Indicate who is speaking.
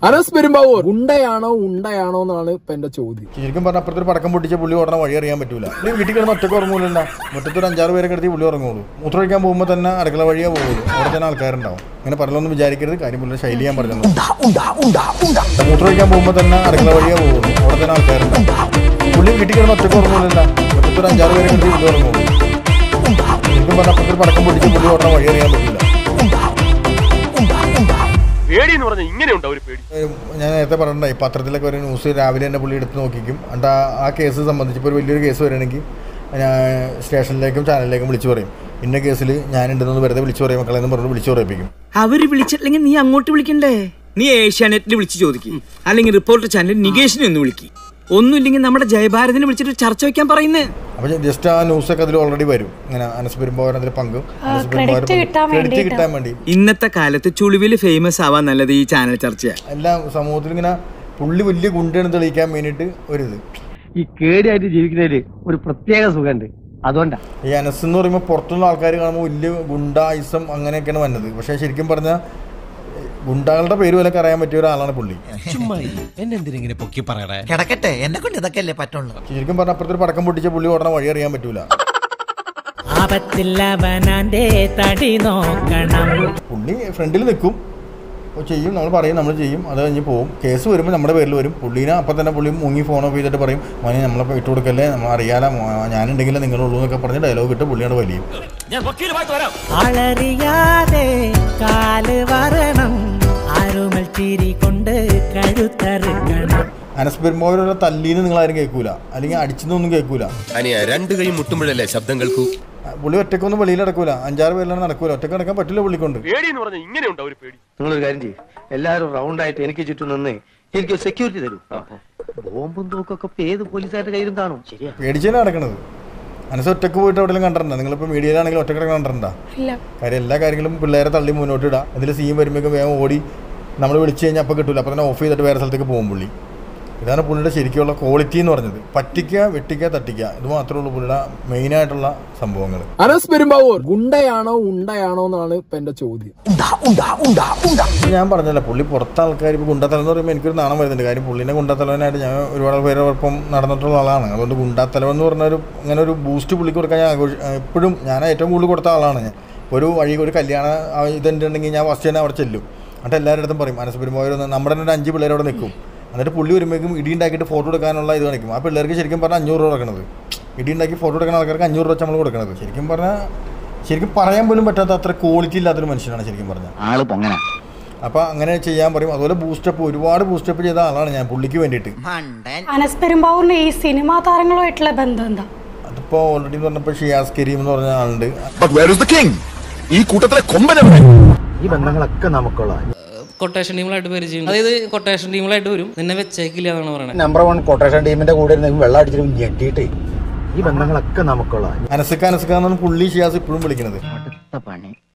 Speaker 1: അനസ് പെരുമ്പാവൂർ ഉണ്ടയാണോ എന്നാണ് ഇപ്പൊ എന്റെ ചോദ്യം.
Speaker 2: ശരിക്കും പറഞ്ഞ അപ്പുറത്തൊരു പടക്കം പൊട്ടിച്ച പുള്ളി ഓടണ വഴി അറിയാൻ പറ്റൂല. വീട്ടിൽ കിടന്ന് ഒറ്റക്ക് ഉറങ്ങൂലല്ല, മുറ്റത്തൊരു 5-6 പേരെ കിടത്തി പുള്ളി ഉറങ്ങുള്ളൂ. മൂത്രമൊഴിക്കാൻ പോകുമ്പോൾ തന്നെ അടുക്കള വഴിയാ പോകുള്ളൂ. അവിടെ തന്നെ ആൾക്കാരുണ്ടാവും. അങ്ങനെ പറഞ്ഞൊന്നും വിചാരിക്കരുത്, കാര്യം പുള്ളിയുടെ ശൈലി ഞാൻ പറഞ്ഞു. മൂത്രമൊഴിക്കാൻ പോകുമ്പോൾ തന്നെ അടുക്കള വഴിയാ പോകുള്ളൂ. അവിടെ തന്നെ ആൾക്കാരുണ്ടാവും. പുള്ളി വീട്ടിൽ കിടന്ന് ഒറ്റക്ക് ഉറങ്ങൂലല്ല, മുറ്റത്തൊരു 5-6 പേരെ കിടത്തി പുള്ളി ഉറങ്ങുള്ളൂ. ശരിക്കും പറഞ്ഞ അപ്പുറത്തൊരു പടക്കം പൊട്ടിച്ച പുള്ളി ഓടണ വഴി അറിയാൻ പറ്റൂല. ഞാൻ നേരത്തെ പറഞ്ഞിട്ടുണ്ടായി, പത്രത്തിലൊക്കെ ഒരു ന്യൂസ് രാവിലെ തന്നെ പുള്ളി എടുത്ത് നോക്കിക്കും. എന്നിട്ട് ആ കേസ് സംബന്ധിച്ച് ഇപ്പോൾ ഒരു വലിയൊരു കേസ് വരികയാണെങ്കിൽ സ്റ്റേഷനിലേക്കും ചാനലിലേക്കും വിളിച്ചു പറയും, ഇന്ന കേസിൽ ഞാനുണ്ടെന്ന് വെറുതെ വിളിച്ചു പറയും മക്കളെന്ന് പറഞ്ഞ് വിളിച്ചു പറയിപ്പിക്കും.
Speaker 3: അവര് വിളിച്ചിട്ടില്ലെങ്കിൽ നീ അങ്ങോട്ട് വിളിക്കണ്ടേ? നീ ഏഷ്യാനെറ്റിൽ വിളിച്ച് ചോദിക്കും, അല്ലെങ്കിൽ റിപ്പോർട്ടർ ചാനൽ നികേഷിനെ ഒന്ന് വിളിക്കും. ഒന്നുമില്ലെങ്കിൽ നമ്മുടെ ജയഭാരതിനെ വിളിച്ചിട്ട് ചർച്ച വെക്കാൻ പറയുന്നേ.
Speaker 2: അപ്പോൾ ജസ്റ്റ് ആ ന്യൂസൊക്കെ അതിൽ ഓൾറെഡി വരും. ഇങ്ങനെ അനസ് പെരുമ്പാവൂർ അതിൽ പങ്കും ക്രെഡിറ്റ് കിട്ടാൻ വേണ്ടി.
Speaker 3: ഇന്നത്തെ കാലത്ത് ചുളിവിൽ ഫേമസ് ആവാൻ നല്ലത് ഈ ചാനൽ ചർച്ചയാണ്.
Speaker 2: എല്ലാം സമൂഹത്തിൽ ഇങ്ങനെ പുള്ളി വലിയ ഗുണ്ടെന്ന് തെളിയിക്കാൻ വേണ്ടിയിട്ട് ഒരിത്.
Speaker 4: ഈ കേടിയായിട്ട് ജീവിക്കുന്നതിൽ ഒരു പ്രത്യേക സുഖമുണ്ട്, അതുകൊണ്ടാണ്
Speaker 2: ഈ അനസ് എന്ന് പറയുമ്പോൾ പുറത്തുനിന്ന് ആൾക്കാർ കാണുമ്പോൾ വലിയ ഗുണ്ടായിസം അങ്ങനെയൊക്കെയാണ് വന്നത്. പക്ഷേ ശരിക്കും പറഞ്ഞാൽ ഗുണ്ടകളുടെ പേര് പോലും അറിയാൻ പറ്റിയ ഒരാളാണ് പുള്ളി. ശരിക്കും പറഞ്ഞ അപ്പുറത്തൊരു പടക്കം പൊട്ടിച്ച പുള്ളി ഓടണ വഴി അറിയാൻ പറ്റൂല. പുള്ളി ഫ്രണ്ടിൽ നിൽക്കും, ചെയ്യും, നമ്മൾ പറയും, നമ്മൾ ചെയ്യും, അത് കഴിഞ്ഞ് പോകും. കേസ് വരുമ്പോൾ നമ്മുടെ പേരിൽ വരും. പുള്ളീനെ അപ്പം തന്നെ പുള്ളി മുങ്ങി ഫോൺ ഓഫ് ചെയ്തിട്ട് പറയും, മോനെ നമ്മളെ ഇട്ട് കൊടുക്കല്ലേ, നമ്മൾ അറിയാലോ, ഞാനുണ്ടെങ്കിലേ നിങ്ങളുള്ളൂ എന്നൊക്കെ പറഞ്ഞ് ഡയലോഗ് ഇട്ട് പുള്ളിയാണ് വലിയും. അനസ് പെരുമ്പാവൂരിലെ തല്ലീന്ന് നിങ്ങൾ ആരും കേൾക്കൂല, അല്ലെങ്കിൽ അടിച്ചെന്നൊന്നും കേൾക്കൂല.
Speaker 5: രണ്ട് കൈ മുട്ടുമ്പോഴല്ലേ ശബ്ദം കേൾക്കൂ.
Speaker 2: പുള്ളി ഒറ്റക്കൊന്നും വെളിയിൽ നടക്കൂല, 5-6 പേരിലാണ് നടക്കൂല. ഒറ്റക്ക് നടക്കാൻ പറ്റില്ല പുള്ളിക്കൊണ്ട്.
Speaker 4: നിങ്ങളൊരു കാര്യം ചെയ്യും, എല്ലാവരും റൗണ്ടായിട്ട് എനിക്ക് ചുറ്റും നിന്ന് എനിക്ക് സെക്യൂരിറ്റി തരൂ. ബോംബും തോക്കൊക്കെ ഏത് പോലീസുകാരുടെ കയ്യിലും കാണും. ശരിയാ,
Speaker 2: പേടിച്ചാണ് നടക്കണത്. അനസ് ഒറ്റക്ക് പോയിട്ട് എവിടെയെങ്കിലും കണ്ടിട്ടുണ്ടോ? നിങ്ങളിപ്പോൾ മീഡിയയിലാണെങ്കിലും ഒറ്റക്ക് കണ്ടിട്ടുണ്ടോ? കാര്യം എല്ലാ കാര്യങ്ങളും പിള്ളേരെ തള്ളി മുന്നോട്ട് ഇടാം. അതിൽ സീൻ വരുമ്പോഴേക്കും വേഗം ഓടി നമ്മൾ വിളിച്ചു കഴിഞ്ഞാൽ അപ്പോൾ കിട്ടില്ല, അപ്പോൾ തന്നെ ഓഫ് ചെയ്തിട്ട് വേറെ സ്ഥലത്തേക്ക് പോകും പുള്ളി. ഇതാണ് പുള്ളിയുടെ ശരിക്കുള്ള ക്വാളിറ്റി എന്ന് പറഞ്ഞത്. പറ്റിക്കുക, വെട്ടിക്കുക, തട്ടിക്കുക, ഇത് മാത്രമേ ഉള്ളൂ പുള്ളിയുടെ മെയിനായിട്ടുള്ള സംഭവങ്ങൾ.
Speaker 1: അനസ് പെരുമ്പാവൂർ ഉണ്ടയാണോ എന്നാണ് ഇപ്പൊ എന്റെ ചോദ്യം.
Speaker 2: ഞാൻ പറഞ്ഞല്ലോ, പുള്ളി പുറത്തെ ആൾക്കാർ ഇപ്പോൾ ഗുണ്ടാത്തലം എന്ന് പറയുമ്പോൾ എനിക്കൊരു നാണം വരുന്നുണ്ട്. കാര്യം പുള്ളിനെ ഗുണ്ടാത്തലവനായിട്ട് ഞാൻ ഒരുപാട് പേരോടൊപ്പം നടന്നിട്ടുള്ള ആളാണ്. അതുകൊണ്ട് ഗുണ്ടാത്തലം എന്ന് പറഞ്ഞൊരു അങ്ങനെ ഒരു ബൂസ്റ്റ് പുള്ളിക്ക് കൊടുക്കാൻ ഞാൻ എപ്പോഴും ഞാൻ ഏറ്റവും കൂടുതൽ കൊടുത്ത ആളാണ്. ഞാൻ ഒരു വഴി ഒരു കല്യാണ ഇതുണ്ടെങ്കിൽ ഞാൻ ഫസ്റ്റ് തന്നെ അവിടെ ചെല്ലും. എന്നിട്ട് എല്ലാവരുടെ അടുത്തും പറയും, അനസ് പെരുമ്പാവൂർ നമ്മുടെ തന്നെ 5 പിള്ളേരോടെ നിൽക്കും. എന്നിട്ട് പുള്ളി വരുമ്പോഴേക്കും ഇടി ഉണ്ടാക്കിയിട്ട് ഫോട്ടോ എടുക്കാനുള്ള ഇത് കാണിക്കും. ആ പിള്ളേർക്ക് ശരിക്കും പറഞ്ഞാൽ 500 രൂപ കൊടുക്കണത്. ഇടി ഉണ്ടാക്കി ഫോട്ടോ എടുക്കുന്ന ആൾക്കാർക്ക് 500 രൂപ നമ്മൾ കൊടുക്കണത്. ശരിക്കും പറയാൻ പോലും പറ്റാത്ത അത്ര ക്വാളിറ്റി ഇല്ലാത്തൊരു മനുഷ്യനാണ് ശരിക്കും പറഞ്ഞാൽ ആള്. അപ്പോൾ അങ്ങനെ ചെയ്യാൻ പറയും. അതുപോലെ ബൂസ്റ്റപ്പ്, ഒരുപാട് ബൂസ്റ്റപ്പ് ചെയ്ത ആളാണ് ഞാൻ പുള്ളിക്ക് വേണ്ടിയിട്ട്.
Speaker 6: അനസ് പെരുമ്പാവൂരിന്റെ ഈ സിനിമാ താരങ്ങളുമായിട്ടുള്ള ബന്ധം എന്താ?
Speaker 2: അതിപ്പോൾ ഓൾറെഡി പറഞ്ഞപ്പോൾ ഷിയാസ് കരീം എന്ന് പറഞ്ഞ ആളുണ്ട്.
Speaker 4: ഈ ബന്ധങ്ങളൊക്കെ നമുക്കുള്ള
Speaker 7: കൊട്ടേഷൻ ടീമുകളായിട്ട് പരിചയം, അതായത് കൊട്ടേഷൻ ടീമുകളായിട്ട് വരും, നിന്നെ വെച്ചേക്കില്ല എന്നാണ് പറയുന്നത്.
Speaker 4: നമ്പർ 1 കൊട്ടേഷൻ ടീമിന്റെ കൂടെ വെള്ളം അടിച്ചിട്ട് ഞെട്ടിയിട്ട് ഈ ബന്ധങ്ങളൊക്കെ നമുക്കുള്ള
Speaker 2: അനസ്ക എന്ന് പുള്ളി ഷിയാസ് ഇപ്പോഴും വിളിക്കുന്നത്.
Speaker 4: പണി